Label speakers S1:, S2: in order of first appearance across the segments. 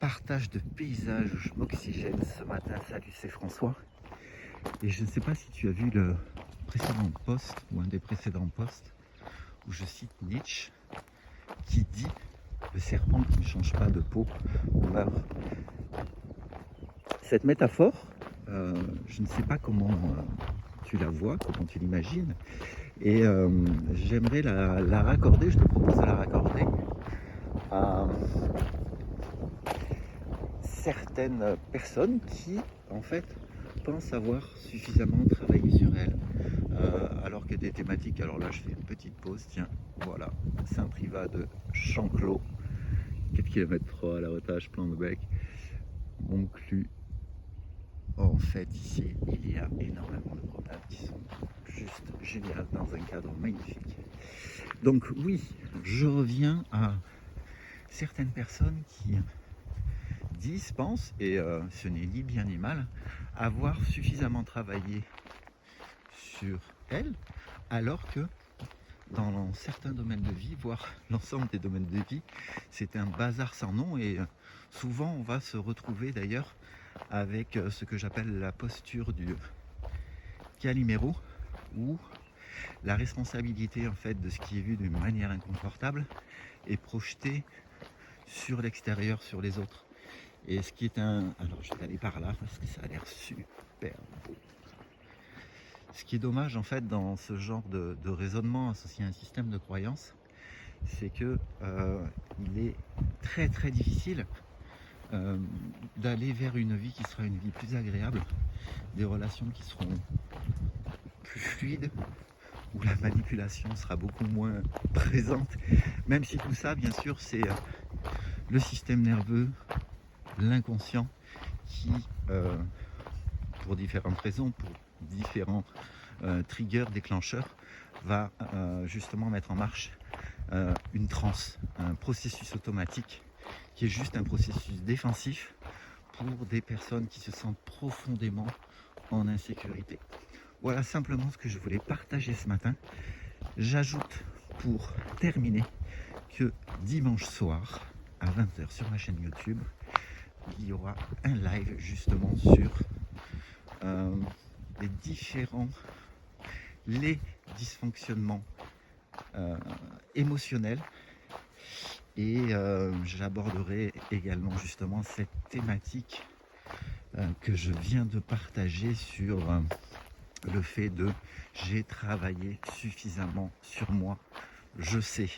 S1: partage de paysages où je m'oxygène ce matin. Salut, c'est François. Et je ne sais pas si tu as vu le précédent post ou un des précédents posts où je cite Nietzsche qui dit le serpent qui ne change pas de peau meurt. Cette métaphore, je ne sais pas comment tu la vois, comment tu l'imagines, et j'aimerais la raccorder, je te propose de la raccorder à certaines personnes qui en fait pensent avoir suffisamment travaillé sur elles, alors que des thématiques, alors là je fais une petite pause, tiens, voilà, Saint-Privat de Chanclos, 4 km 3 à la Rotage, Plan de Bec, Montclus. En fait, ici, il y a énormément de promenades qui sont juste géniales dans un cadre magnifique. Donc oui, je reviens à certaines personnes qui disent, pensent, et ce n'est ni bien ni mal, avoir suffisamment travaillé sur elles, alors que dans certains domaines de vie, voire l'ensemble des domaines de vie, c'est un bazar sans nom, et souvent on va se retrouver d'ailleurs avec ce que j'appelle la posture du Calimero, où la responsabilité en fait de ce qui est vu d'une manière inconfortable est projetée sur l'extérieur, sur les autres. Et ce qui est alors je vais aller par là parce que ça a l'air super beau. Ce qui est dommage en fait dans ce genre de raisonnement associé à un système de croyance, c'est que il est très très difficile d'aller vers une vie qui sera une vie plus agréable, des relations qui seront plus fluides, où la manipulation sera beaucoup moins présente, même si tout ça bien sûr c'est le système nerveux, l'inconscient qui pour différentes raisons, pour différents triggers, déclencheurs, va justement mettre en marche une transe, un processus automatique qui est juste un processus défensif pour des personnes qui se sentent profondément en insécurité. Voilà simplement ce que je voulais partager ce matin. J'ajoute pour terminer que dimanche soir à 20h sur ma chaîne YouTube, il y aura un live justement sur les dysfonctionnements émotionnels, et j'aborderai également justement cette thématique que je viens de partager sur le fait de j'ai travaillé suffisamment sur moi, je sais,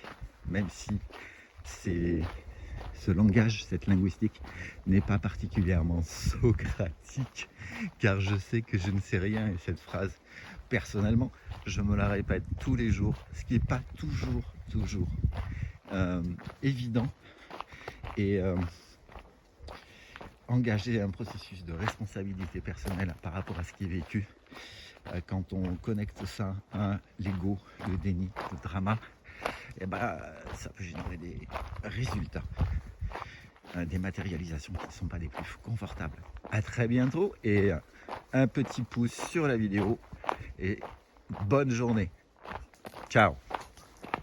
S1: même si ce langage, cette linguistique n'est pas particulièrement socratique, car je sais que je ne sais rien, et cette phrase, personnellement, je me la répète tous les jours, ce qui n'est pas toujours évident, et engager un processus de responsabilité personnelle par rapport à ce qui est vécu, quand on connecte ça à l'ego, le déni, le drama, et ça peut générer des résultats, des matérialisations qui ne sont pas les plus confortables. À très bientôt, et un petit pouce sur la vidéo, et bonne journée. Ciao.